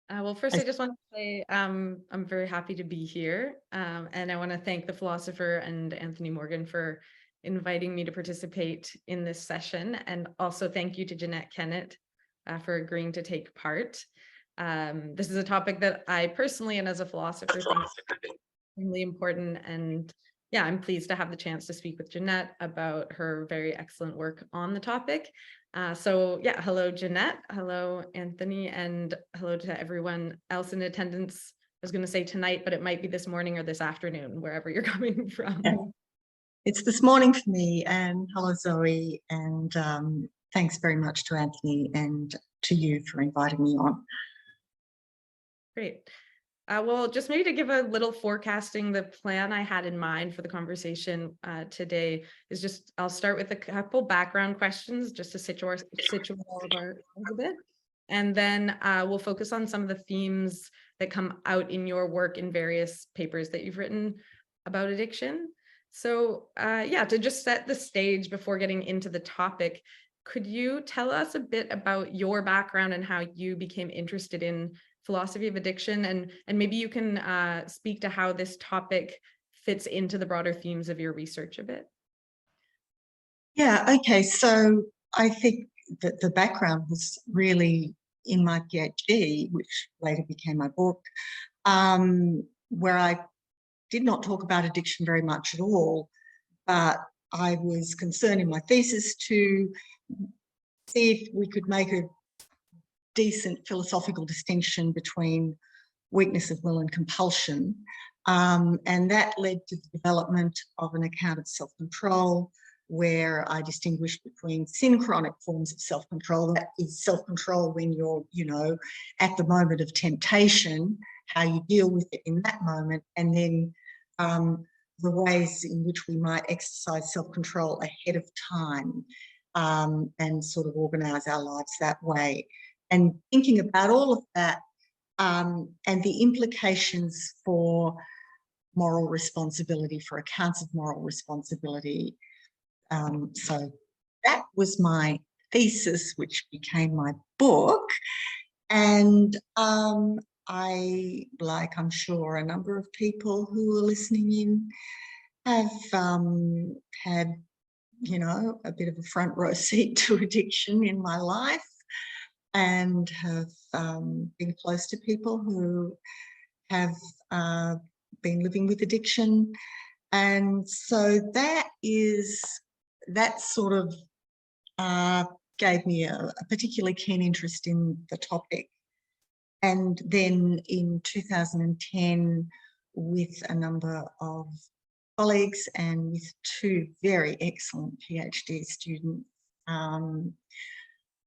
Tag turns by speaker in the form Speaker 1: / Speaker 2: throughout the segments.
Speaker 1: Well, first,
Speaker 2: I-
Speaker 1: I just want to say I'm very happy to be here. And I want to thank the philosopher and Anthony Morgan for inviting me to participate in this session. And also thank you to Jeanette Kennett for agreeing to take part. This is a topic that I personally and as a philosopher think is extremely important. And yeah, I'm pleased to have the chance to speak with Jeanette about her very excellent work on the topic. So yeah, hello, Jeanette. Hello, Anthony, and hello to everyone else in attendance. I was going to say tonight, but it might be this morning or this afternoon, wherever you're coming
Speaker 2: yeah,
Speaker 1: from.
Speaker 2: it's this morning for me, and hello, Zoe, and thanks very much to Anthony and to you for inviting me on.
Speaker 1: Great. Well, just maybe to give a little forecasting, the plan I had in mind for the conversation today is just, I'll start with a couple background questions just to situate all of our a bit. And then we'll focus on some of the themes that come out in your work in various papers that you've written about addiction. So yeah, to just set the stage before getting into the topic, could you tell us a bit about your background and how you became interested in philosophy of addiction, and maybe you can speak to how this topic fits into the broader themes of your research a bit?
Speaker 2: Yeah, okay, so I think that the background was really in my PhD, which later became my book, where I did not talk about addiction very much at all, but I was concerned in my thesis to see if we could make a decent philosophical distinction between weakness of will and compulsion. And that led to the development of an account of self-control, where I distinguished between synchronic forms of self-control. That is self-control when you're, at the moment of temptation, how you deal with it in that moment, and then the ways in which we might exercise self-control ahead of time, and sort of organise our lives that way. And thinking about all of that, and the implications for moral responsibility, for accounts of moral responsibility. So that was my thesis, which became my book. And I, like I'm sure a number of people who are listening in, have had, a bit of a front row seat to addiction in my life, and have been close to people who have been living with addiction. And so that sort of gave me a particularly keen interest in the topic. And then in 2010, with a number of colleagues and with two very excellent PhD students,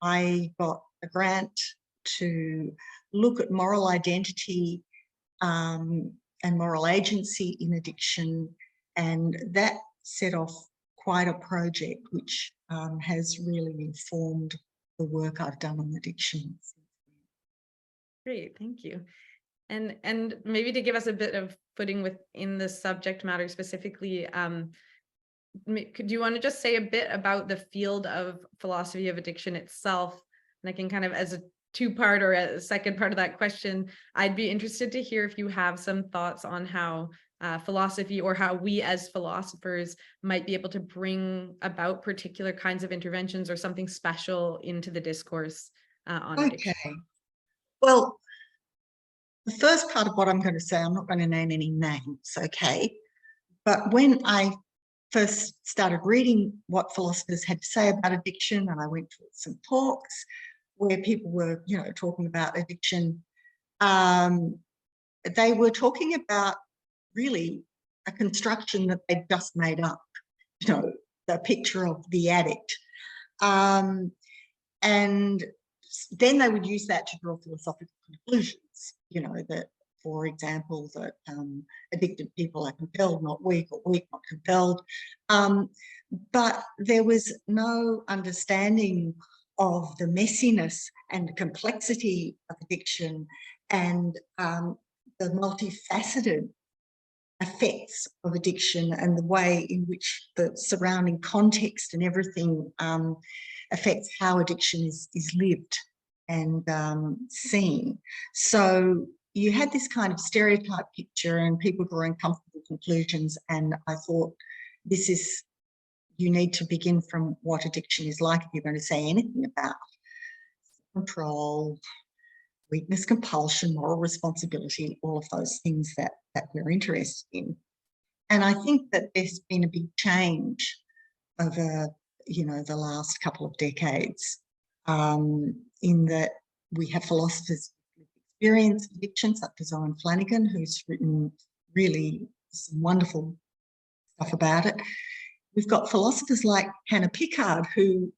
Speaker 2: I got a grant to look at moral identity and moral agency in addiction, and that set off quite a project which has really informed the work I've done on addiction.
Speaker 1: Great, thank you. And maybe to give us a bit of footing within the subject matter specifically, could you want to just say a bit about the field of philosophy of addiction itself? And I can kind of, as a two-part or a second part of that question, I'd be interested to hear if you have some thoughts on how philosophy, or how we as philosophers might be able to bring about particular kinds of interventions or something special into the discourse on addiction.
Speaker 2: Okay. Well, the first part of what I'm going to say, I'm not going to name any names, okay? But when I first started reading what philosophers had to say about addiction, and I went to some talks where people were, talking about addiction, they were talking about really a construction that they'd just made up, the picture of the addict. And then they would use that to draw philosophical conclusions, that, for example, that addicted people are compelled, not weak, or weak, not compelled. But there was no understanding of the messiness and complexity of addiction, and the multifaceted effects of addiction, and the way in which the surrounding context and everything affects how addiction is lived. and seen. So you had this kind of stereotype picture and people drawing comfortable conclusions. And I thought, you need to begin from what addiction is like if you're going to say anything about control, weakness, compulsion, moral responsibility, all of those things that we're interested in. And I think that there's been a big change over, the last couple of decades, in that we have philosophers with experience of addiction, such as Owen Flanagan, who's written really some wonderful stuff about it. We've got philosophers like Hannah Pickard, who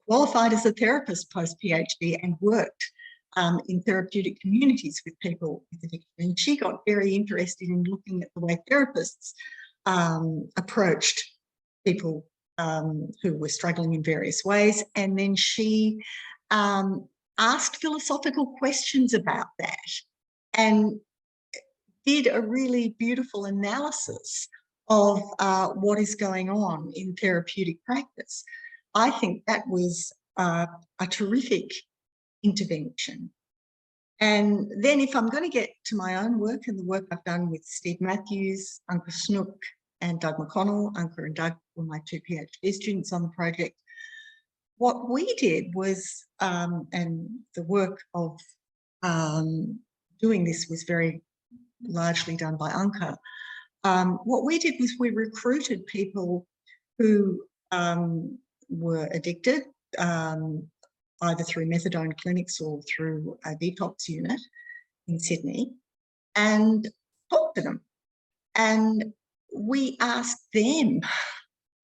Speaker 2: qualified as a therapist post-PhD and worked in therapeutic communities with people with addiction. And she got very interested in looking at the way therapists approached people who were struggling in various ways. And then she asked philosophical questions about that and did a really beautiful analysis of what is going on in therapeutic practice. I think that was a terrific intervention. And then if I'm going to get to my own work and the work I've done with Steve Matthews, Anka Snook and Doug McConnell, Anka and Doug were my 2 PhD students on the project. What we did was, and the work of doing this was very largely done by Anka. What we did was we recruited people who were addicted, either through methadone clinics or through a detox unit in Sydney, and talked to them. And we asked them,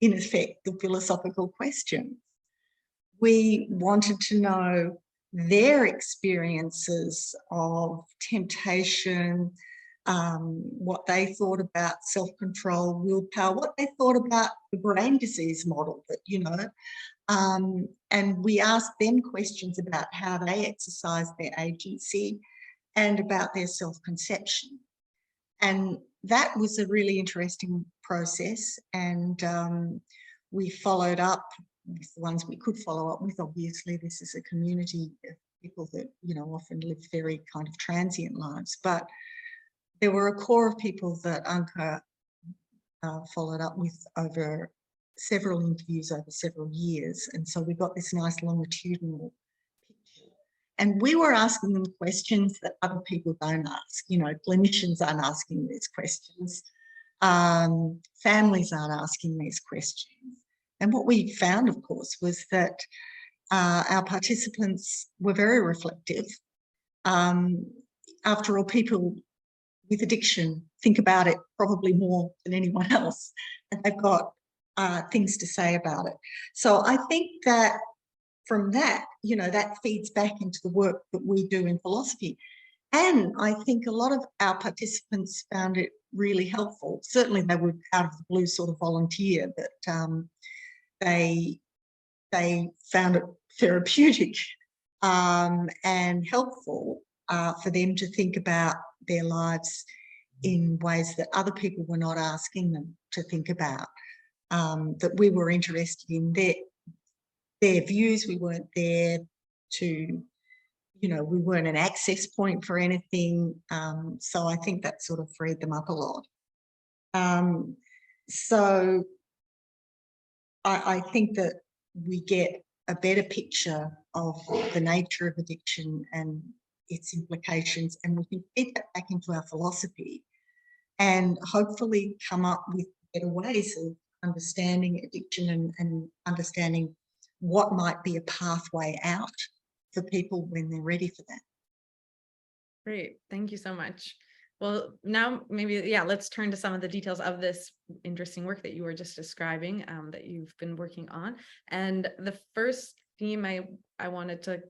Speaker 2: in effect, the philosophical questions. We wanted to know their experiences of temptation, what they thought about self-control, willpower, what they thought about the brain disease model that, and we asked them questions about how they exercise their agency and about their self-conception. And that was a really interesting process. And we followed up with the ones we could follow up with. Obviously, this is a community of people that, often live very kind of transient lives. But there were a core of people that Anka followed up with over several interviews over several years. And so we got this nice longitudinal picture. And we were asking them questions that other people don't ask. Clinicians aren't asking these questions. Families aren't asking these questions. And what we found, of course, was that our participants were very reflective. After all, people with addiction think about it probably more than anyone else, and they've got things to say about it. So I think that from that, that feeds back into the work that we do in philosophy. And I think a lot of our participants found it really helpful. Certainly they would out of the blue sort of volunteer that they found it therapeutic and helpful for them to think about their lives in ways that other people were not asking them to think about, that we were interested in their views. We weren't there to, we weren't an access point for anything. So I think that sort of freed them up a lot. So I think that we get a better picture of the nature of addiction and its implications, and we can feed that back into our philosophy and hopefully come up with better ways of understanding addiction and understanding what might be a pathway out for people when they're ready for that.
Speaker 1: Great. Thank you so much. Well, now maybe, let's turn to some of the details of this interesting work that you were just describing, that you've been working on. And the first theme I wanted to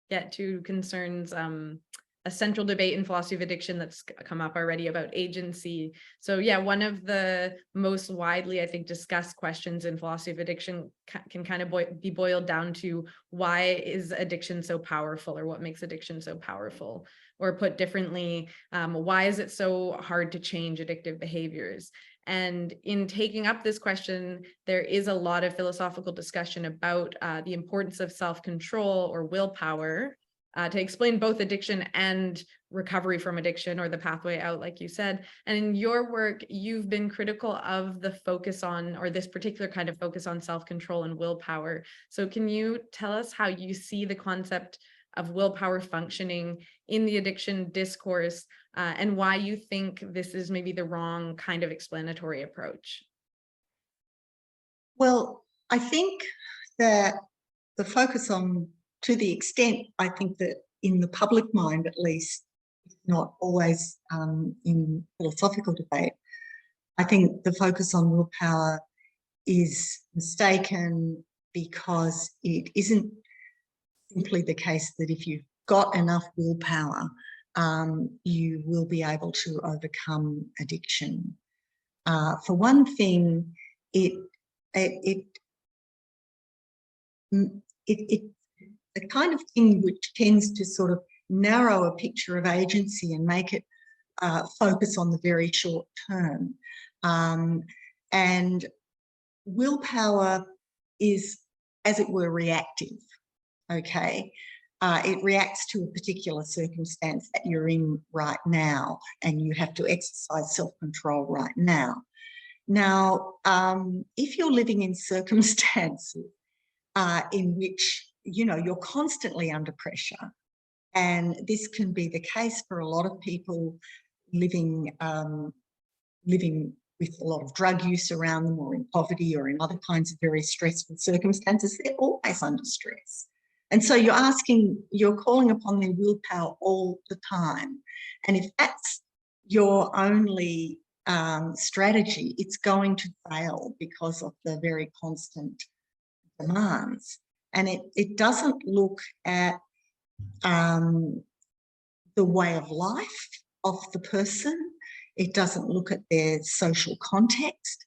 Speaker 1: get to concerns a central debate in philosophy of addiction that's come up already about agency. So one of the most widely, I think, discussed questions in philosophy of addiction can kind of be boiled down to, why is addiction so powerful, or what makes addiction so powerful? Or put differently, why is it so hard to change addictive behaviors? And in taking up this question, there is a lot of philosophical discussion about the importance of self-control or willpower to explain both addiction and recovery from addiction, or the pathway out, like you said. And in your work, you've been critical of the focus on, or this particular kind of focus on, self-control and willpower. So can you tell us how you see the concept of willpower functioning in the addiction discourse, and why you think this is maybe the wrong kind of explanatory approach?
Speaker 2: Well, I think that the focus on, to the extent I think that in the public mind at least, not always in philosophical debate, I think the focus on willpower is mistaken, because it isn't simply the case that if you've got enough willpower, you will be able to overcome addiction. For one thing, it's the kind of thing which tends to sort of narrow a picture of agency and make it focus on the very short term. And willpower is, as it were, reactive. Okay, it reacts to a particular circumstance that you're in right now, and you have to exercise self-control right now. Now, if you're living in circumstances in which, you know, you're constantly under pressure, and this can be the case for a lot of people living with a lot of drug use around them, or in poverty, or in other kinds of very stressful circumstances, they're always under stress. And so you're calling upon their willpower all the time. And if that's your only strategy, it's going to fail because of the very constant demands. And it doesn't look at the way of life of the person. It doesn't look at their social context,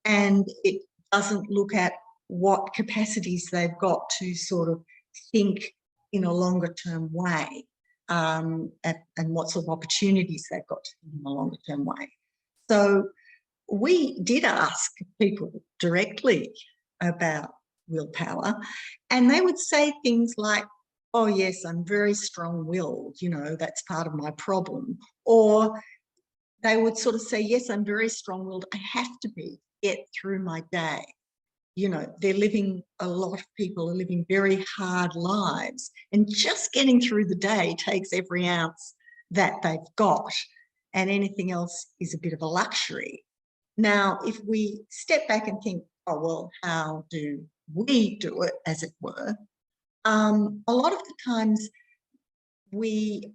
Speaker 2: and it doesn't look at what capacities they've got to sort of think in a longer term way, and what sort of opportunities they've got to think in a longer term way. So we did ask people directly about willpower, and they would say things like, oh yes, I'm very strong-willed, you know, that's part of my problem. Or they would sort of say, yes, I'm very strong-willed, I have to be, get through my day. You know, a lot of people are living very hard lives, and just getting through the day takes every ounce that they've got, and anything else is a bit of a luxury. Now, if we step back and think, oh, well, how do we do it, as it were? A lot of the times we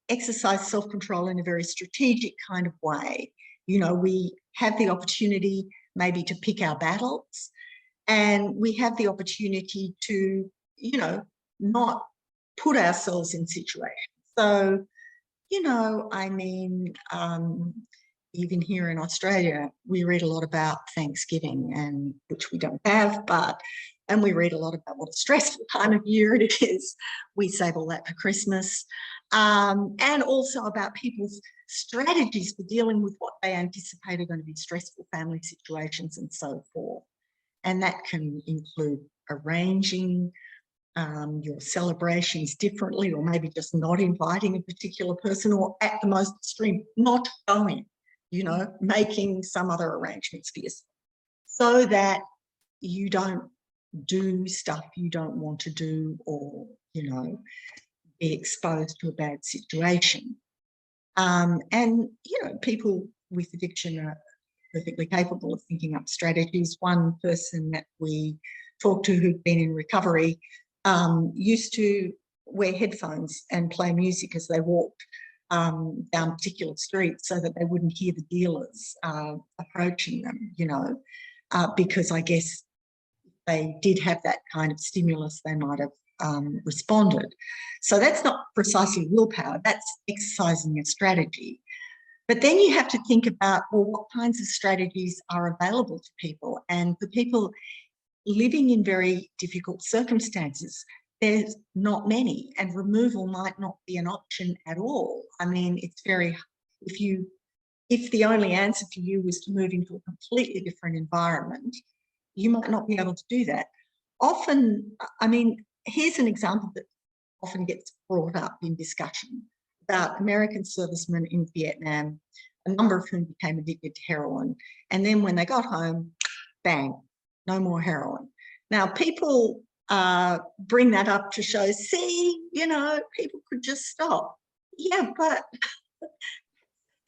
Speaker 2: exercise self-control in a very strategic kind of way. You know, we have the opportunity maybe to pick our battles, and we have the opportunity to, you know, not put ourselves in situations. So, you know, I mean, even here in Australia, we read a lot about Thanksgiving, and which we don't have, and we read a lot about what a stressful time of year it is. We save all that for Christmas, and also about people's strategies for dealing with what they anticipate are going to be stressful family situations and so forth. And that can include arranging your celebrations differently, or maybe just not inviting a particular person, or at the most extreme, not going, you know, making some other arrangements for yourself so that you don't do stuff you don't want to do, or, you know, be exposed to a bad situation. And, you know, people with addiction are perfectly capable of thinking up strategies. One person that we talked to who'd been in recovery used to wear headphones and play music as they walked down particular streets, so that they wouldn't hear the dealers approaching them, you know, because I guess if they did have that kind of stimulus, they might have responded. So that's not precisely willpower, that's exercising a strategy. But then you have to think about, well, what kinds of strategies are available to people? And for people living in very difficult circumstances, there's not many, and removal might not be an option at all. I mean, it's very, if you if the only answer for you was to move into a completely different environment, you might not be able to do that. Often, I mean, here's an example that often gets brought up in discussion about American servicemen in Vietnam, a number of whom became addicted to heroin. And then when they got home, bang, no more heroin. Now, people bring that up to show, see, you know, people could just stop. Yeah, but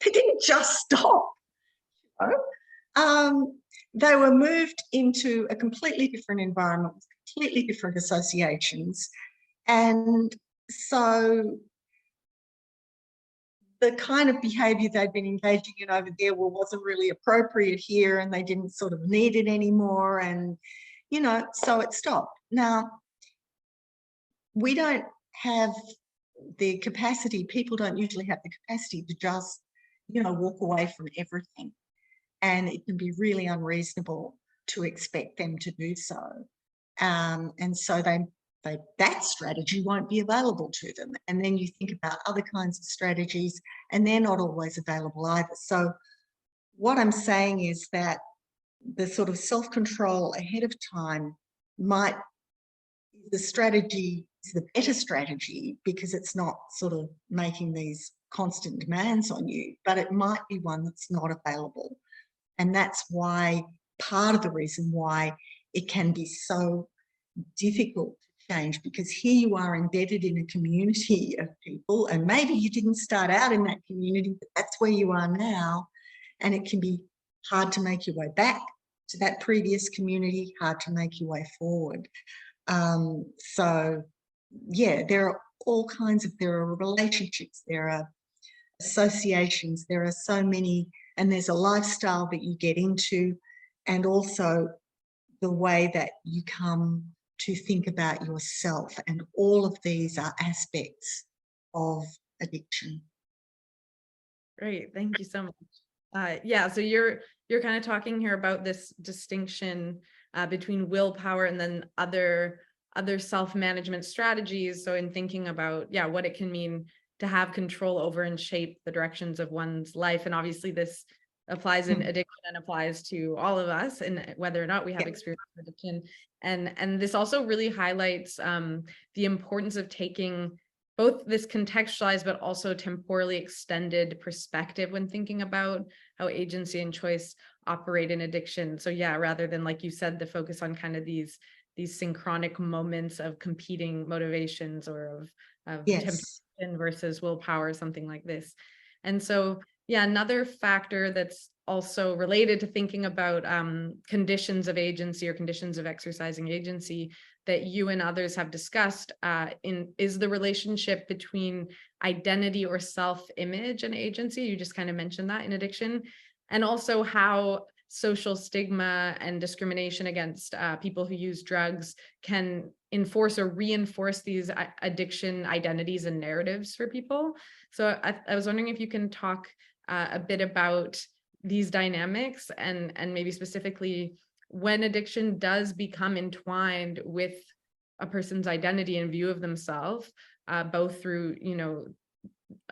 Speaker 2: they didn't just stop. You know? They were moved into a completely different environment, completely different associations. And so the kind of behaviour they'd been engaging in over there wasn't really appropriate here, and they didn't sort of need it anymore. And, you know, so it stopped. Now, we don't have the capacity, people don't usually have the capacity to just, you know, walk away from everything. And it can be really unreasonable to expect them to do so. And so that strategy won't be available to them. And then you think about other kinds of strategies, and they're not always available either. So what I'm saying is that the sort of self-control ahead of time might, the strategy is the better strategy because it's not sort of making these constant demands on you, but it might be one that's not available. And that's why, part of the reason why it can be so difficult to change, because here you are embedded in a community of people, and maybe you didn't start out in that community, but that's where you are now. And it can be hard to make your way back to that previous community, hard to make your way forward. So, yeah, there are all kinds of, there are relationships, there are associations, there are so many, and there's a lifestyle that you get into, and also the way that you come to think about yourself. And all of these are aspects of addiction.
Speaker 1: Great, thank you so much. Yeah, so you're kind of talking here about this distinction between willpower and then other self-management strategies. So in thinking about, yeah, what it can mean to have control over and shape the directions of one's life. And obviously this applies in addiction and applies to all of us, and whether or not we have experience with addiction. And this also really highlights the importance of taking both this contextualized but also temporally extended perspective when thinking about how agency and choice operate in addiction. So yeah, rather than, like you said, the focus on kind of these synchronic moments of competing motivations or of temptation versus willpower, something like this. And so, yeah, another factor that's also related to thinking about conditions of agency or conditions of exercising agency that you and others have discussed is the relationship between identity or self-image and agency. You just kind of mentioned that in addiction, and also how social stigma and discrimination against people who use drugs can enforce or reinforce these addiction identities and narratives for people. So I was wondering if you can talk a bit about these dynamics and maybe specifically when addiction does become entwined with a person's identity and view of themselves, both through, you know,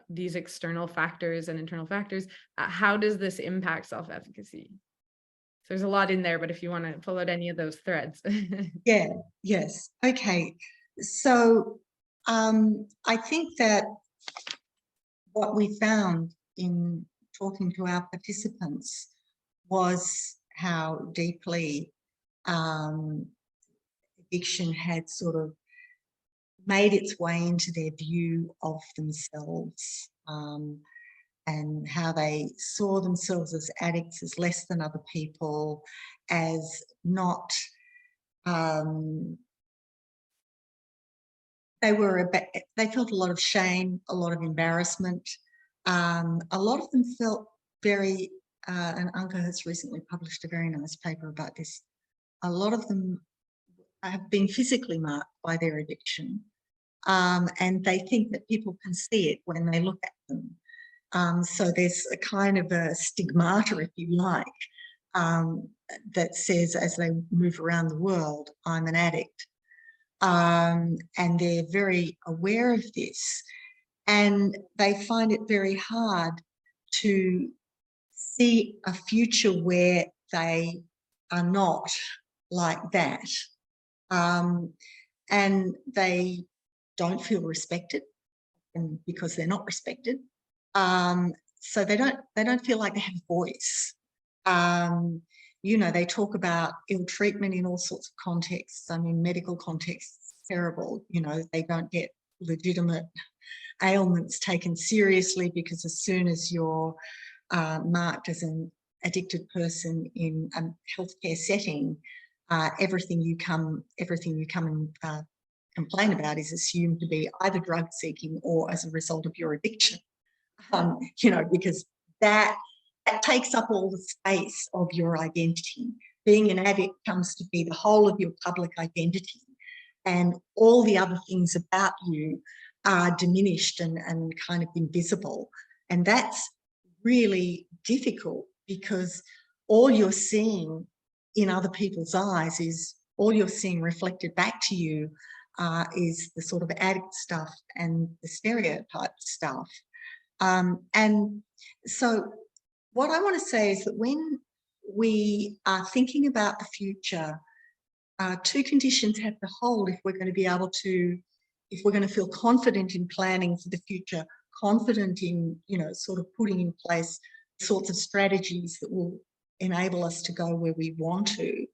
Speaker 1: these external factors and internal factors, how does this impact self-efficacy? So there's a lot in there, but if you want to pull out any of those threads.
Speaker 2: Yes. Okay. So I think that what we found in talking to our participants was how deeply addiction had sort of made its way into their view of themselves, and how they saw themselves as addicts, as less than other people, as not, they felt a lot of shame, a lot of embarrassment. A lot of them felt very, and Anka has recently published a very nice paper about this. A lot of them have been physically marked by their addiction, and they think that people can see it when they look at them. So there's a kind of a stigmata, if you like, that says as they move around the world, I'm an addict. And they're very aware of this, and they find it very hard to see a future where they are not like that, and they don't feel respected, and because they're not respected, so they don't feel like they have a voice. You know, they talk about ill treatment in all sorts of contexts. I mean, medical contexts, terrible. You know, they don't get legitimate ailments taken seriously, because as soon as you're marked as an addicted person in a healthcare setting, everything you come and complain about is assumed to be either drug seeking or as a result of your addiction. You know, because that takes up all the space of your identity. Being an addict comes to be the whole of your public identity, and all the other things about you are diminished and kind of invisible. And that's really difficult, because all you're seeing in other people's eyes is, all you're seeing reflected back to you is the sort of addict stuff and the stereotype stuff. And so what I want to say is that when we are thinking about the future, two conditions have to hold if we're going to be able to, if we're going to feel confident in planning for the future, confident in, you know, sort of putting in place sorts of strategies that will enable us to go where we want to.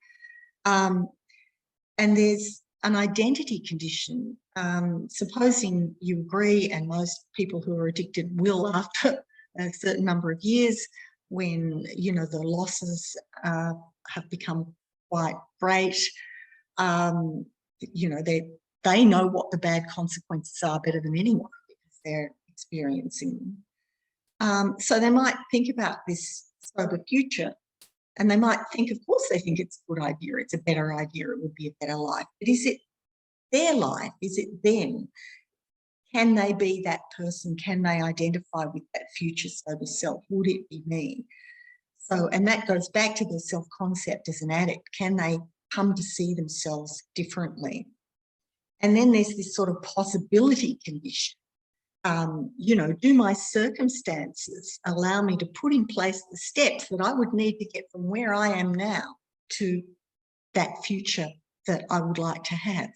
Speaker 2: And there's an identity condition. Supposing you agree, and most people who are addicted will after a certain number of years, when, you know, the losses have become quite great, you know, they know what the bad consequences are better than anyone, because they're experiencing them. So they might think about this sober future, and they might think, of course they think it's a good idea, it's a better idea, it would be a better life. But is it their life? Is it them? Can they be that person? Can they identify with that future sober self? Would it be me? So, and that goes back to the self-concept as an addict. Can they come to see themselves differently? And then there's this sort of possibility condition. You know, do my circumstances allow me to put in place the steps that I would need to get from where I am now to that future that I would like to have?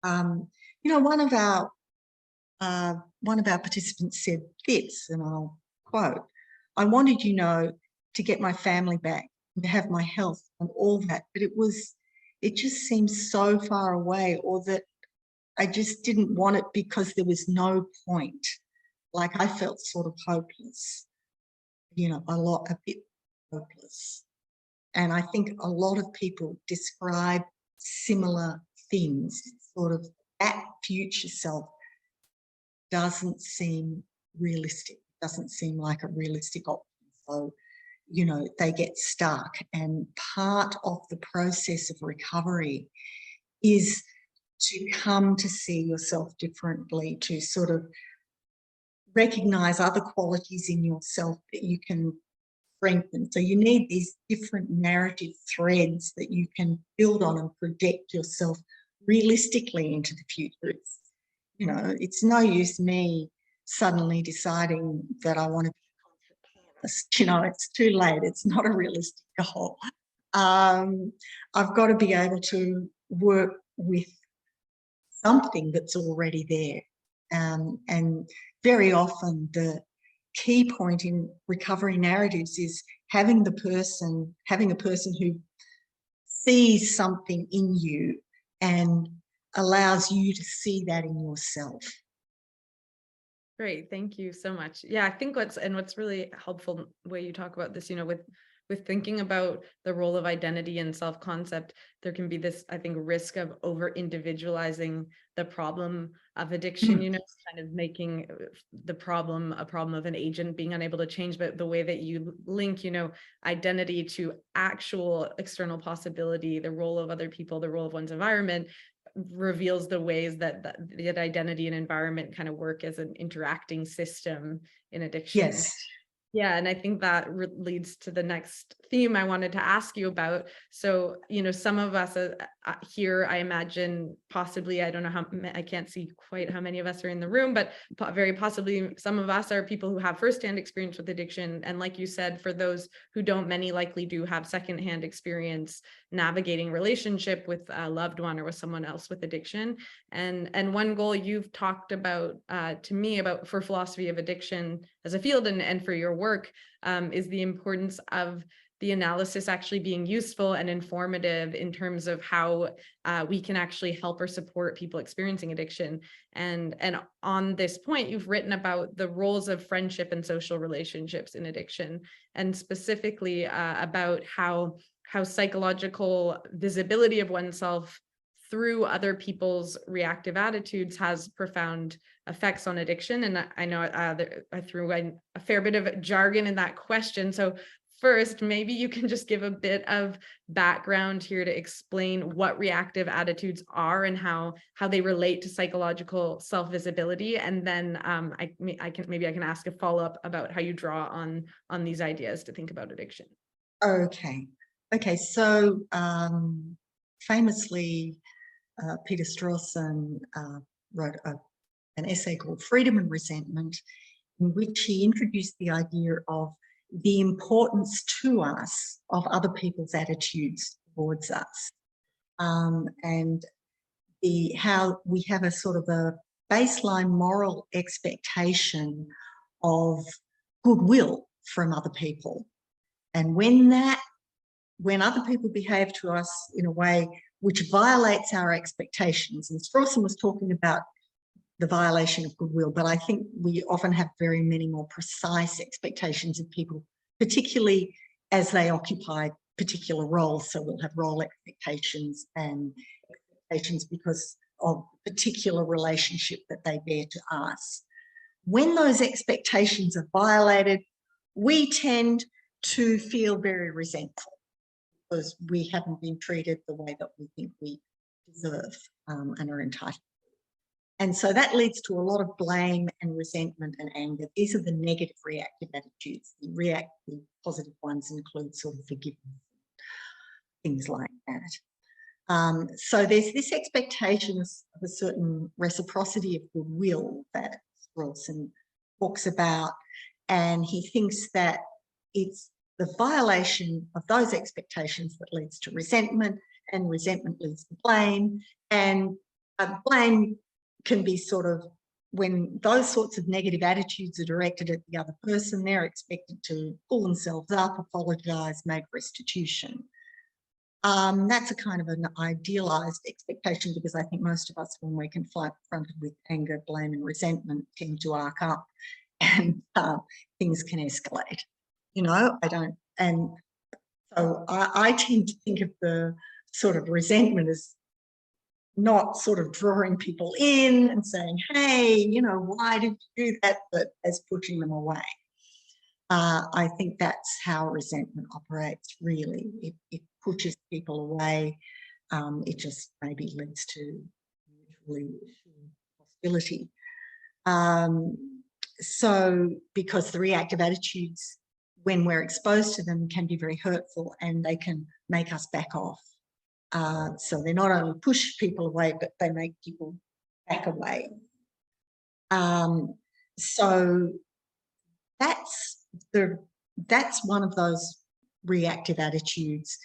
Speaker 2: You know, one of our participants said this, and I'll quote, "I wanted, you know, to get my family back and to have my health and all that, but it just seems so far away, or that I just didn't want it because there was no point." Like, I felt sort of hopeless, you know, a bit hopeless. And I think a lot of people describe similar things, sort of that future self doesn't seem realistic, doesn't seem like a realistic option. So, you know, they get stuck. And part of the process of recovery is to come to see yourself differently, to sort of recognize other qualities in yourself that you can strengthen. So you need these different narrative threads that you can build on and project yourself realistically into the future. It's, you know, it's no use me suddenly deciding that I want to be a concert pianist. You know, it's too late. It's not a realistic goal. I've got to be able to work with something that's already there. And very often the key point in recovery narratives is having a person who sees something in you and allows you to see that in yourself.
Speaker 1: Great. Thank you so much. Yeah, I think what's really helpful way you talk about this, you know, with thinking about the role of identity and self-concept, there can be this, I think, risk of over individualizing the problem of addiction, you know, kind of making the problem a problem of an agent being unable to change. But the way that you link, you know, identity to actual external possibility, the role of other people, the role of one's environment, reveals the ways that the identity and environment kind of work as an interacting system in addiction.
Speaker 2: Yes.
Speaker 1: Yeah, and I think that leads to the next theme I wanted to ask you about. So, some of us here, I imagine possibly, I don't know how, I can't see quite how many of us are in the room, but very possibly some of us are people who have firsthand experience with addiction. And like you said, for those who don't, many likely do have secondhand experience navigating relationship with a loved one or with someone else with addiction. And one goal you've talked about to me about for philosophy of addiction as a field and for your work is the importance of the analysis actually being useful and informative in terms of how we can actually help or support people experiencing addiction. And on this point, you've written about the roles of friendship and social relationships in addiction, and specifically about how psychological visibility of oneself through other people's reactive attitudes has profound effects on addiction. And I know I threw a fair bit of jargon in that question. So first, maybe you can just give a bit of background here to explain what reactive attitudes are and how they relate to psychological self-visibility. And then I can ask a follow-up about how you draw on these ideas to think about addiction.
Speaker 2: Okay. So famously, Peter Strawson wrote an essay called Freedom and Resentment, in which he introduced the idea of the importance to us of other people's attitudes towards us, and how we have a sort of a baseline moral expectation of goodwill from other people. And when other people behave to us in a way which violates our expectations, and Strawson was talking about the violation of goodwill, but I think we often have very many more precise expectations of people, particularly as they occupy particular roles. So we'll have role expectations and expectations because of the particular relationship that they bear to us. When those expectations are violated, we tend to feel very resentful because we haven't been treated the way that we think we deserve and are entitled. And so that leads to a lot of blame and resentment and anger. These are the negative reactive attitudes. The positive ones include sort of forgiveness, things like that. So there's this expectation of a certain reciprocity of goodwill that Strawson talks about, and he thinks that it's the violation of those expectations that leads to resentment, and resentment leads to blame, and blame can be sort of, when those sorts of negative attitudes are directed at the other person, they're expected to pull themselves up, apologise, make restitution. That's a kind of an idealised expectation, because I think most of us, when we're confronted with anger, blame and resentment, tend to arc up and things can escalate. And so I tend to think of the sort of resentment as not sort of drawing people in and saying, hey, why did you do that, but as pushing them away. I think that's how resentment operates, really. It pushes people away. It just maybe leads to mutually hostility. So because the reactive attitudes, when we're exposed to them, can be very hurtful, and they can make us back off. So they not only push people away, but they make people back away. So that's one of those reactive attitudes.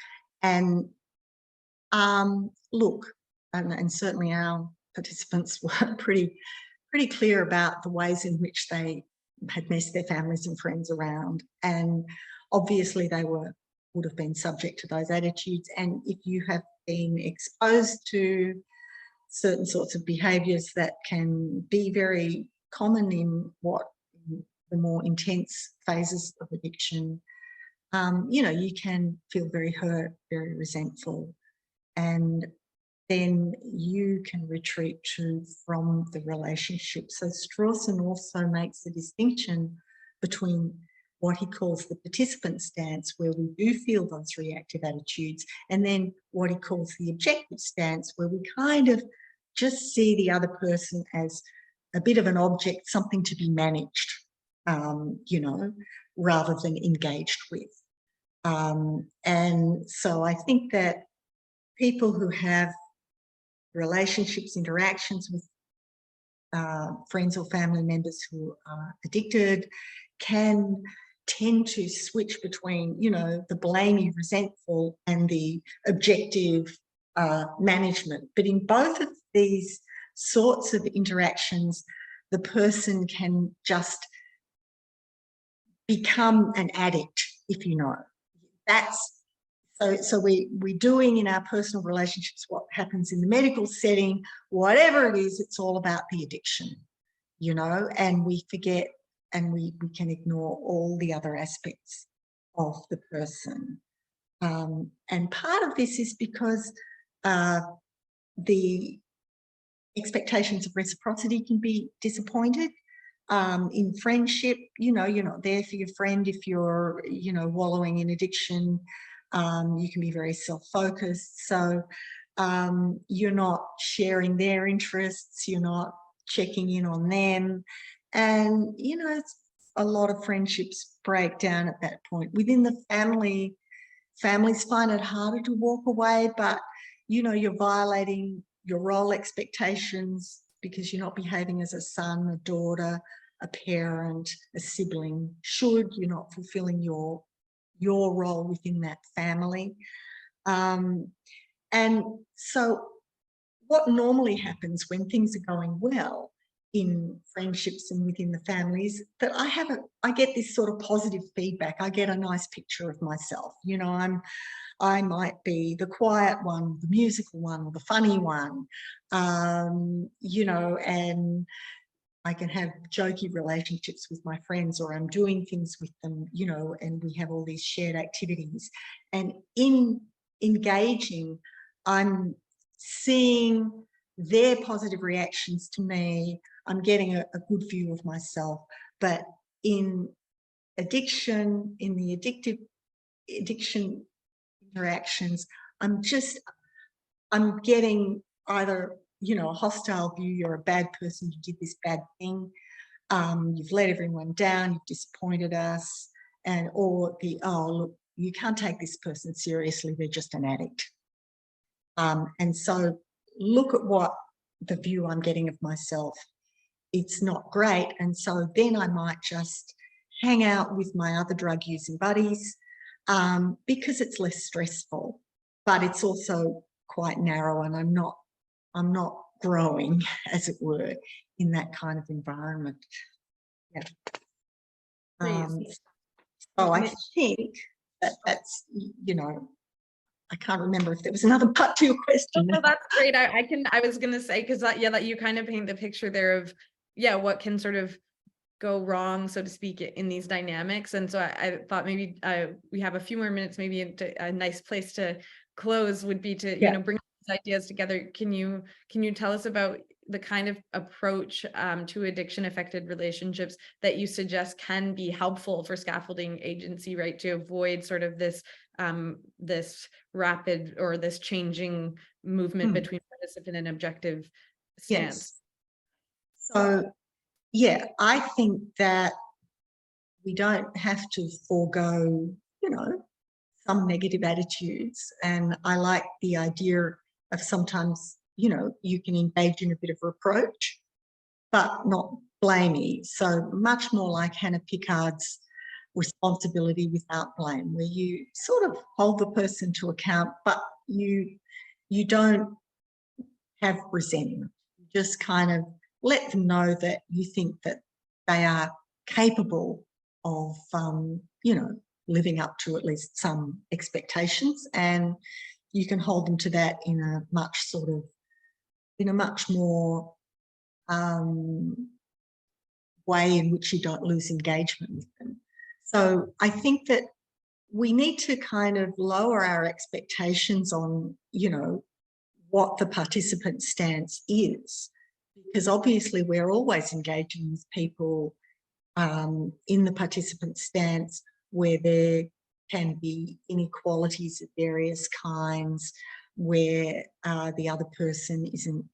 Speaker 2: And look, and certainly our participants were pretty clear about the ways in which they had messed their families and friends around, and obviously they would have been subject to those attitudes. And if you have been exposed to certain sorts of behaviours that can be very common in the more intense phases of addiction, you can feel very hurt, very resentful, and then you can retreat from the relationship. So Strawson also makes a distinction between what he calls the participant stance, where we do feel those reactive attitudes, and then what he calls the objective stance, where we kind of just see the other person as a bit of an object, something to be managed, rather than engaged with. And so I think that people who have relationships, interactions with friends or family members who are addicted can tend to switch between, you know, the blamey, resentful and the objective management. But in both of these sorts of interactions, the person can just become an addict, if you know. That's so we're doing in our personal relationships what happens in the medical setting, whatever it is, it's all about the addiction, you know, and we forget and we can ignore all the other aspects of the person. And part of this is because the expectations of reciprocity can be disappointed. In friendship, you know, you're not there for your friend if you're, you know, wallowing in addiction. You can be very self-focused. So you're not sharing their interests, you're not checking in on them. And, you know, a lot of friendships break down at that point. Within the family, families find it harder to walk away, but, you know, you're violating your role expectations because you're not behaving as a son, a daughter, a parent, a sibling should. You're not fulfilling your role within that family. And so what normally happens when things are going well in friendships and within the families, that I get this sort of positive feedback. I get a nice picture of myself. You know, I might be the quiet one, the musical one, or the funny one, you know, and I can have jokey relationships with my friends, or I'm doing things with them, you know, and we have all these shared activities. And in engaging, I'm seeing their positive reactions to me. I'm getting a good view of myself. But in addiction, in the addiction interactions, I'm getting either, you know, a hostile view, you're a bad person, you did this bad thing, you've let everyone down, you've disappointed us, and or the, oh, look, you can't take this person seriously, they're just an addict. And so look at what the view I'm getting of myself. It's not great. And so then I might just hang out with my other drug using buddies because it's less stressful, but it's also quite narrow, and I'm not growing, as it were, in that kind of environment. Yeah. So I think that's, you know, I can't remember if there was another part to your question.
Speaker 1: Oh, that's great. I was going to say, because that you kind of paint the picture there of, what can sort of go wrong, so to speak, in these dynamics. And so I thought maybe we have a few more minutes, maybe a nice place to close would be to, you know, bring these ideas together. Can you tell us about the kind of approach to addiction affected relationships that you suggest can be helpful for scaffolding agency, right, to avoid sort of this this rapid or this changing movement between participant and objective stance?
Speaker 2: Yes. So, yeah, I think that we don't have to forego, you know, some negative attitudes. And I like the idea of sometimes, you know, you can engage in a bit of reproach, but not blamey. So much more like Hannah Pickard's responsibility without blame, where you sort of hold the person to account, but you don't have resentment. You just kind of let them know that you think that they are capable of, you know, living up to at least some expectations, and you can hold them to that in a much more way in which you don't lose engagement with them. So I think that we need to kind of lower our expectations on, you know, what the participant stance is, because obviously we're always engaging with people in the participant stance where there can be inequalities of various kinds, where the other person isn't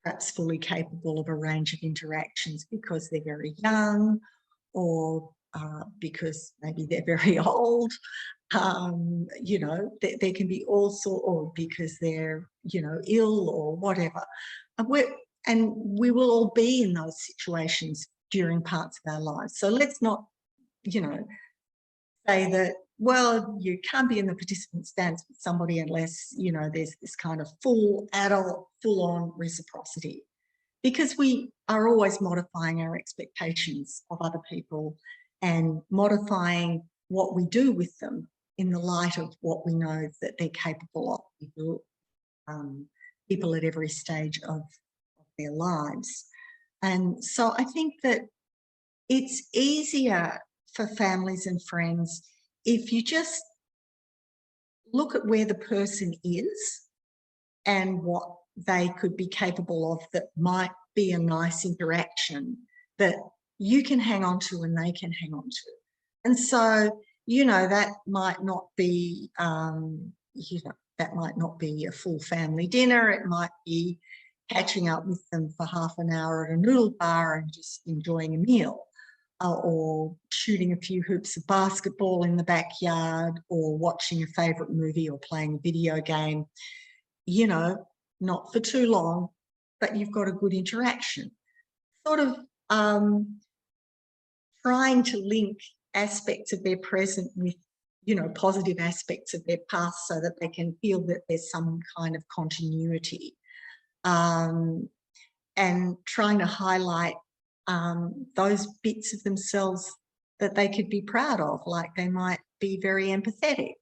Speaker 2: perhaps fully capable of a range of interactions because they're very young, or because maybe they're very old. You know, there can be all sort, or because they're, you know, ill or whatever. And we will all be in those situations during parts of our lives. So let's not, you know, say that, well, you can't be in the participant stance with somebody unless, you know, there's this kind of full adult, full-on reciprocity, because we are always modifying our expectations of other people and modifying what we do with them in the light of what we know that they're capable of. People at every stage of their lives. And so I think that it's easier for families and friends if you just look at where the person is and what they could be capable of that might be a nice interaction that you can hang on to and they can hang on to. And so, you know, that might not be, you know, that might not be a full family dinner. It might be catching up with them for half an hour at a noodle bar and just enjoying a meal, or shooting a few hoops of basketball in the backyard, or watching a favourite movie or playing a video game, you know, not for too long, but you've got a good interaction. Sort of trying to link aspects of their present with, you know, positive aspects of their past so that they can feel that there's some kind of continuity. And trying to highlight those bits of themselves that they could be proud of, like they might be very empathetic,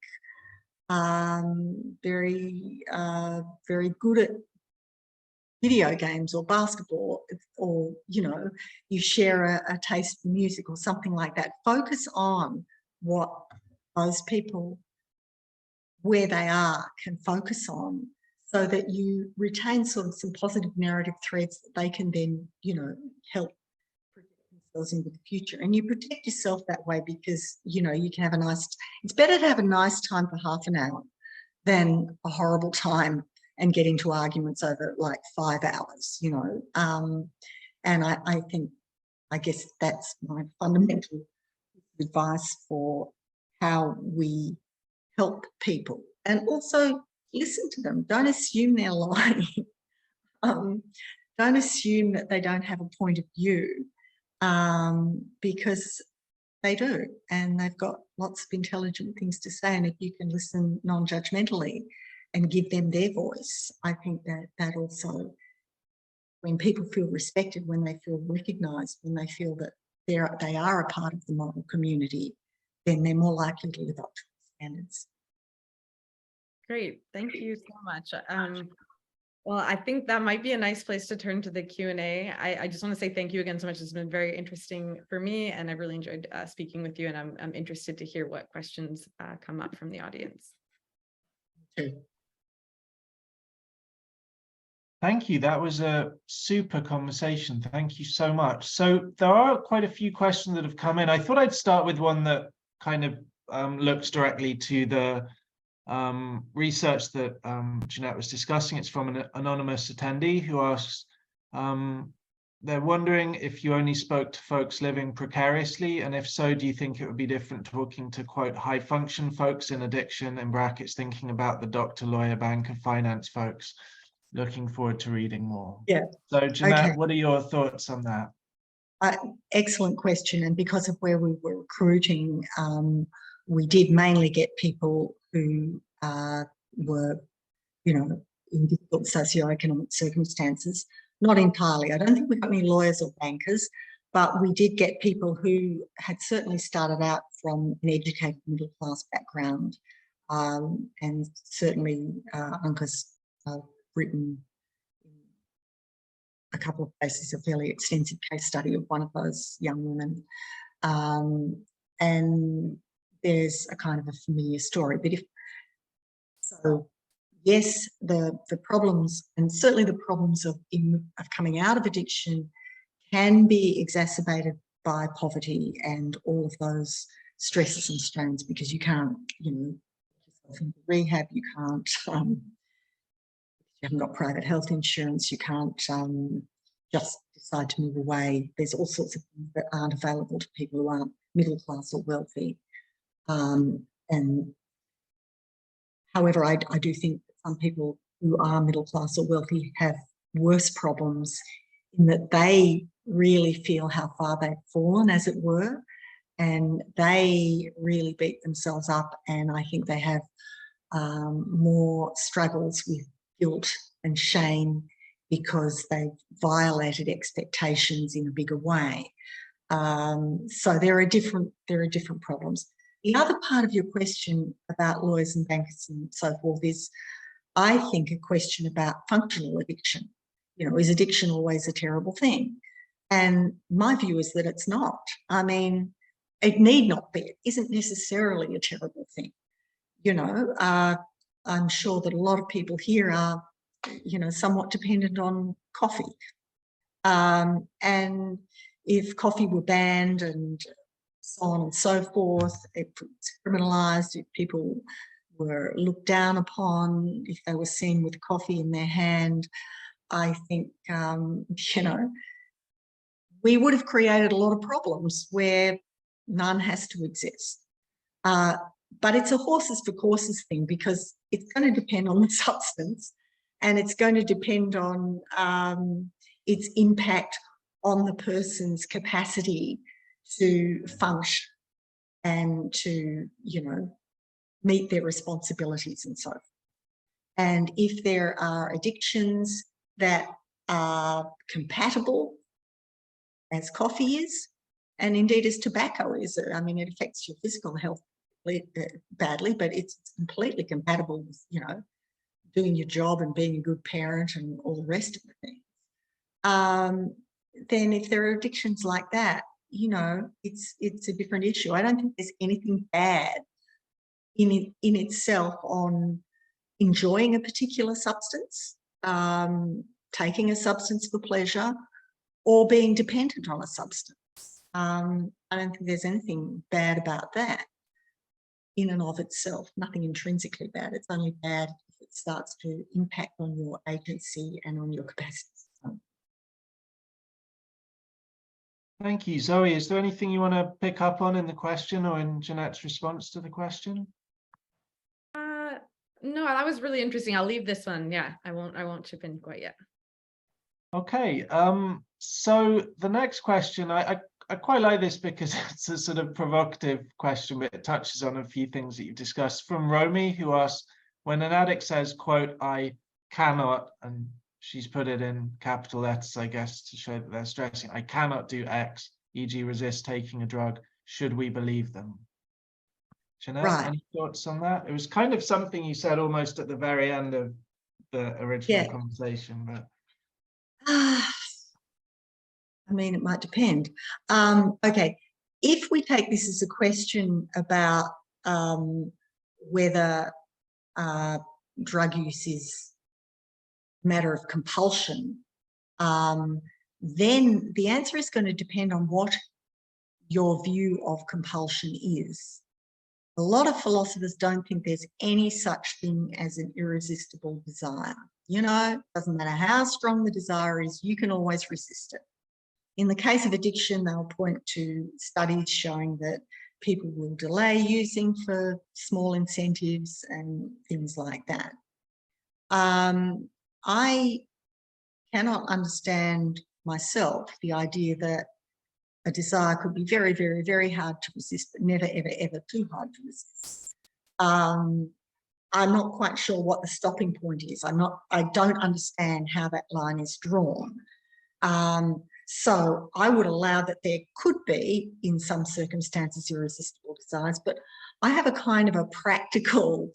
Speaker 2: very good at video games or basketball, or, you know, you share a taste for music or something like that. Focus on what those people, where they are, can focus on, so that you retain sort of some positive narrative threads that they can then, you know, help protect themselves into the future. And you protect yourself that way because, you know, you can have a nice, it's better to have a nice time for half an hour than a horrible time and get into arguments over like 5 hours, you know. And I think, I guess that's my fundamental advice for how we help people. And also listen to them. Don't assume they're lying. Don't assume that they don't have a point of view, because they do, and they've got lots of intelligent things to say. And if you can listen non-judgmentally and give them their voice, I think that also, when people feel respected, when they feel recognised, when they feel that they are a part of the model community, then they're more likely to live up to standards.
Speaker 1: Great, thank you so much. Well, I think that might be a nice place to turn to the Q&A. I just want to say thank you again so much. It's been very interesting for me, and I've really enjoyed speaking with you, and I'm interested to hear what questions come up from the audience.
Speaker 3: Thank you. That was a super conversation. Thank you so much. So there are quite a few questions that have come in. I thought I'd start with one that kind of looks directly to the research that Jeanette was discussing. It's from an anonymous attendee who asks, they're wondering if you only spoke to folks living precariously, and if so, do you think it would be different talking to, quote, high function folks in addiction, in brackets, thinking about the doctor, lawyer, banker, finance folks? Looking forward to reading more.
Speaker 2: Yeah.
Speaker 3: So Jeanette,
Speaker 2: Okay.
Speaker 3: what are your thoughts on that?
Speaker 2: Excellent question. And because of where we were recruiting, we did mainly get people who were, you know, in difficult socioeconomic circumstances. Not entirely. I don't think we got any lawyers or bankers, but we did get people who had certainly started out from an educated middle class background, and certainly Uncas written a couple of cases, a fairly extensive case study of one of those young women. And there's a kind of a familiar story. But so, yes, the problems, and certainly the problems of coming out of addiction, can be exacerbated by poverty and all of those stresses and strains, because you can't, you know, into rehab, you can't, you haven't got private health insurance, you can't just decide to move away. There's all sorts of things that aren't available to people who aren't middle class or wealthy. And however, I do think that some people who are middle class or wealthy have worse problems in that they really feel how far they've fallen, as it were, and they really beat themselves up, and I think they have more struggles with guilt and shame because they've violated expectations in a bigger way. So there are different problems. The other part of your question about lawyers and bankers and so forth is, I think, a question about functional addiction. You know, is addiction always a terrible thing? And my view is that it's not. I mean, it need not be. It isn't necessarily a terrible thing. You know, I'm sure that a lot of people here are, you know, somewhat dependent on coffee. And if coffee were banned and so on and so forth, if it's criminalised, if people were looked down upon, if they were seen with coffee in their hand, I think, you know, we would have created a lot of problems where none has to exist. But it's a horses for courses thing, because it's going to depend on the substance, and it's going to depend on its impact on the person's capacity to function and to, you know, meet their responsibilities and so forth. And if there are addictions that are compatible, as coffee is, and indeed as tobacco is, I mean, it affects your physical health badly, but it's completely compatible with, you know, doing your job and being a good parent and all the rest of the things. Then if there are addictions like that, you know, it's a different issue. I don't think there's anything bad in itself on enjoying a particular substance, taking a substance for pleasure, or being dependent on a substance. I don't think there's anything bad about that in and of itself, nothing intrinsically bad. It's only bad if it starts to impact on your agency and on your capacity.
Speaker 3: Thank you. Zoe, is there anything you want to pick up on in the question or in Jeanette's response to the question?
Speaker 1: No, that was really interesting. I'll leave this one. Yeah, I won't chip in quite yet.
Speaker 3: Okay, so the next question, I quite like this because it's a sort of provocative question, but it touches on a few things that you've discussed. From Romy, who asks, when an addict says, quote, I cannot, and she's put it in capital letters, I guess, to show that they're stressing, I cannot do X, e.g. resist taking a drug, should we believe them? Jeanette,
Speaker 2: Right.
Speaker 3: any thoughts on that? It was kind of something you said almost at the very end of the original conversation, but
Speaker 2: I mean, it might depend. Okay, if we take this as a question about whether drug use is a matter of compulsion, then the answer is going to depend on what your view of compulsion is. A lot of philosophers don't think there's any such thing as an irresistible desire. You know, doesn't matter how strong the desire is, you can always resist it. In the case of addiction, they'll point to studies showing that people will delay using for small incentives and things like that. I cannot understand myself the idea that a desire could be very, very, very hard to resist, but never, ever, ever too hard to resist. I'm not quite sure what the stopping point is. I don't understand how that line is drawn. So I would allow that there could be, in some circumstances, irresistible desires, but I have a kind of a practical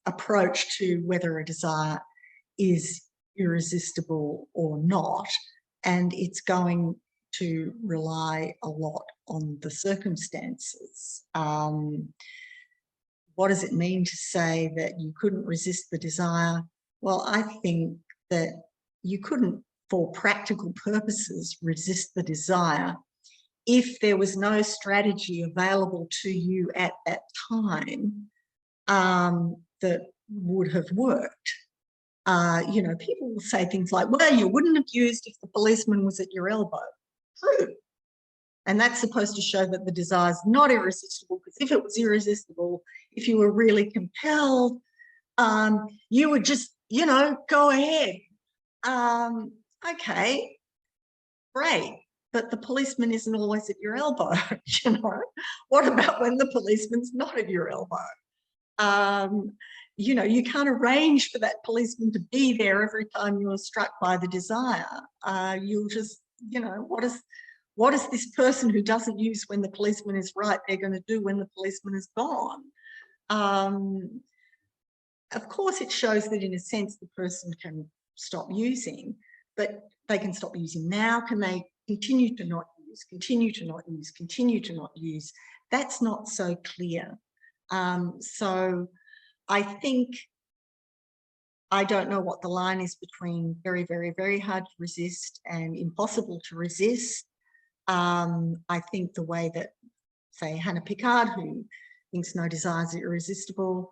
Speaker 2: approach to whether a desire is irresistible or not, and it's going to rely a lot on the circumstances. What does it mean to say that you couldn't resist the desire? Well, I think that you couldn't, for practical purposes, resist the desire if there was no strategy available to you at that time that would have worked. You know, people will say things like, well, you wouldn't have used if the policeman was at your elbow. True. And that's supposed to show that the desire is not irresistible, because if it was irresistible, if you were really compelled, you would just, you know, go ahead. Okay, great. But the policeman isn't always at your elbow, you know. What about when the policeman's not at your elbow? You know, you can't arrange for that policeman to be there every time you're struck by the desire. You'll just, you know, what is this person who doesn't use when the policeman is right, they're going to do when the policeman is gone? Of course, it shows that in a sense the person can stop using, but they can stop using now. Can they continue to not use, continue to not use, continue to not use? That's not so clear. So I think, I don't know what the line is between very, very, very hard to resist and impossible to resist. I think the way that, say, Hannah Pickard, who thinks no desire is irresistible,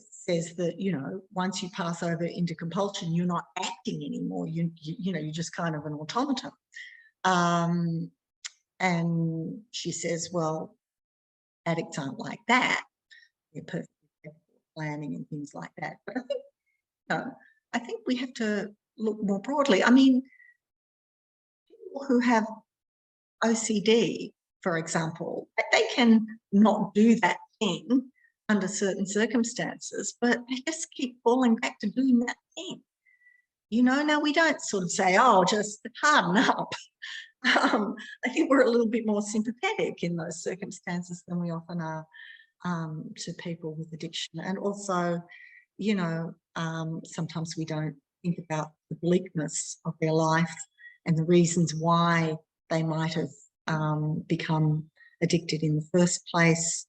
Speaker 2: says that, you know, once you pass over into compulsion, you're not acting anymore. You know, you're just kind of an automaton. And she says, well, addicts aren't like that. They're perfectly planning and things like that. But I think, you know, I think we have to look more broadly. I mean, people who have OCD, for example, they can not do that thing under certain circumstances, but they just keep falling back to doing that thing. You know, now we don't sort of say, oh, just harden up. I think we're a little bit more sympathetic in those circumstances than we often are to people with addiction. And also, you know, sometimes we don't think about the bleakness of their life and the reasons why they might have become addicted in the first place,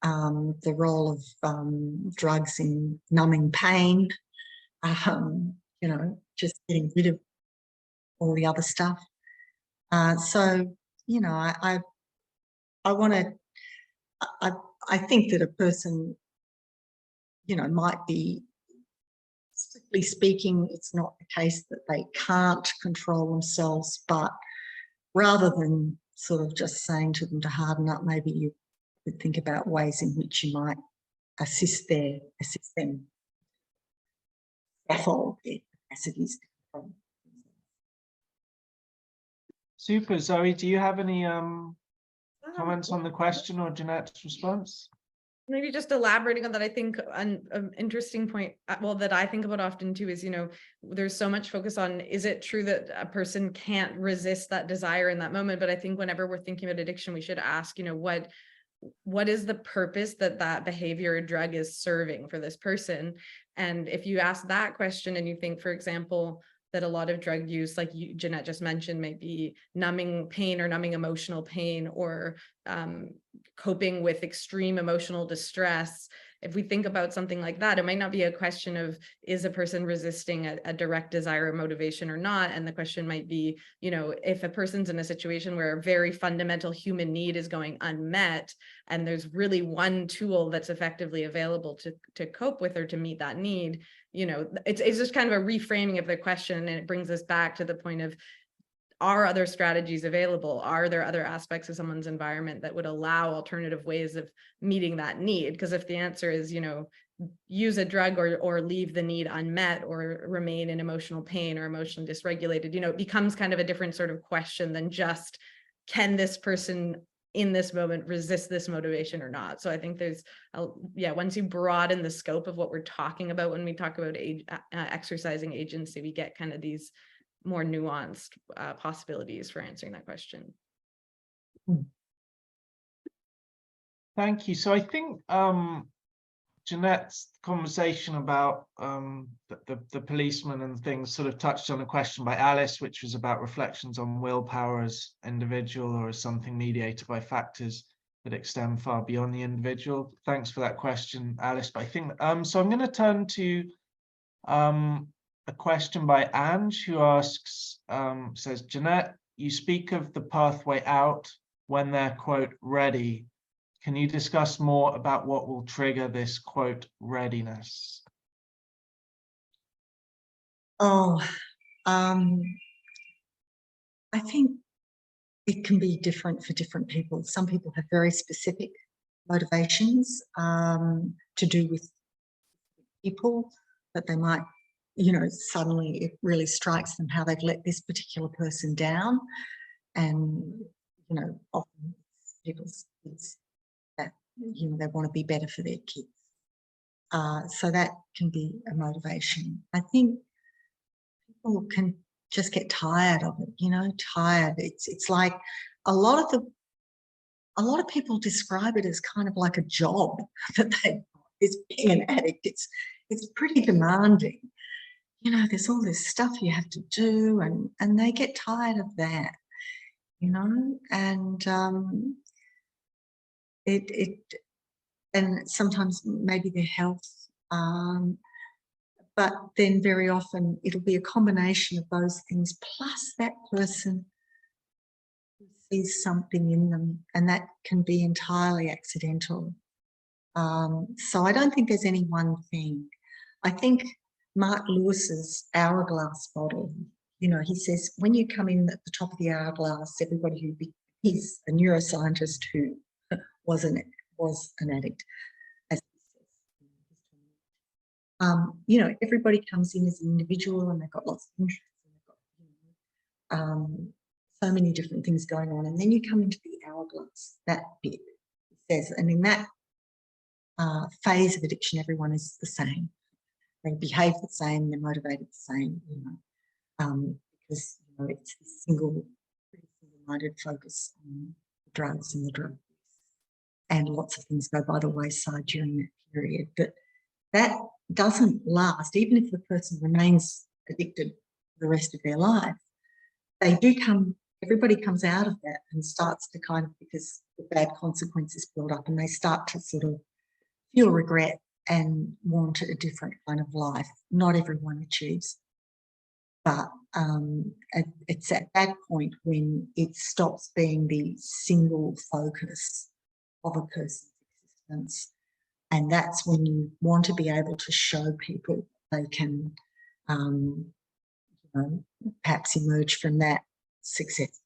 Speaker 2: the role of drugs in numbing pain, you know, just getting rid of all the other stuff. So, you know, I want to, I think that a person, you know, might be, strictly speaking, it's not the case that they can't control themselves, but rather than sort of just saying to them to harden up, maybe you could think about ways in which you might assist them scaffold their capacities.
Speaker 3: Super. Zoe, do you have any comments on the question or Jeanette's response?
Speaker 1: Maybe just elaborating on that, I think an interesting point, well, that I think about often too is, you know, there's so much focus on, is it true that a person can't resist that desire in that moment? But I think whenever we're thinking about addiction, we should ask, you know, what is the purpose that behavior or drug is serving for this person? And if you ask that question and you think, for example, that a lot of drug use, like Jeanette just mentioned, might be numbing pain or numbing emotional pain, or coping with extreme emotional distress. If we think about something like that, it might not be a question of, is a person resisting a direct desire or motivation or not? And the question might be, you know, if a person's in a situation where a very fundamental human need is going unmet, and there's really one tool that's effectively available to cope with or to meet that need, you know, it's just kind of a reframing of the question. And it brings us back to the point of, are other strategies available? Are there other aspects of someone's environment that would allow alternative ways of meeting that need? Because if the answer is, you know, use a drug or leave the need unmet or remain in emotional pain or emotionally dysregulated, you know, it becomes kind of a different sort of question than just, can this person in this moment resist this motivation or not? So I think there's, once you broaden the scope of what we're talking about when we talk about exercising agency, we get kind of these more nuanced possibilities for answering that question.
Speaker 3: Thank you. So I think Jeanette's conversation about the policeman and things sort of touched on a question by Alice, which was about reflections on willpower as individual or as something mediated by factors that extend far beyond the individual. Thanks for that question, Alice. But I think so I'm going to turn to a question by Ange, who asks, says, Jeanette, you speak of the pathway out when they're, quote, ready. Can you discuss more about what will trigger this, quote, readiness?
Speaker 2: Oh, I think it can be different for different people. Some people have very specific motivations to do with people, that they might, suddenly it really strikes them how they've let this particular person down. And, often people's kids that, they want to be better for their kids. So that can be a motivation. I think people can just get tired of it, tired. It's like a lot of people describe it as kind of like a job that they've got, is being an addict. It's pretty demanding. There's all this stuff you have to do, and they get tired of that, and and sometimes maybe their health, but then very often it'll be a combination of those things plus that person who sees something in them, and that can be entirely accidental. So I don't think there's any one thing. I think Mark Lewis's hourglass model, he says when you come in at the top of the hourglass, everybody he's a neuroscientist who was an addict, as he says. Everybody comes in as an individual and they've got lots of interests and they've got so many different things going on, and then you come into the hourglass, that bit, he says, and in that phase of addiction, everyone is the same. They behave the same, they're motivated the same, because it's this pretty single-minded focus on the drugs and the drug use, and lots of things go by the wayside during that period. But that doesn't last, even if the person remains addicted for the rest of their life. Everybody comes out of that and starts to kind of, because the bad consequences build up, and they start to sort of feel regret and want a different kind of life. Not everyone achieves, but it's at that point when it stops being the single focus of a person's existence, and that's when you want to be able to show people they can, perhaps emerge from that successfully.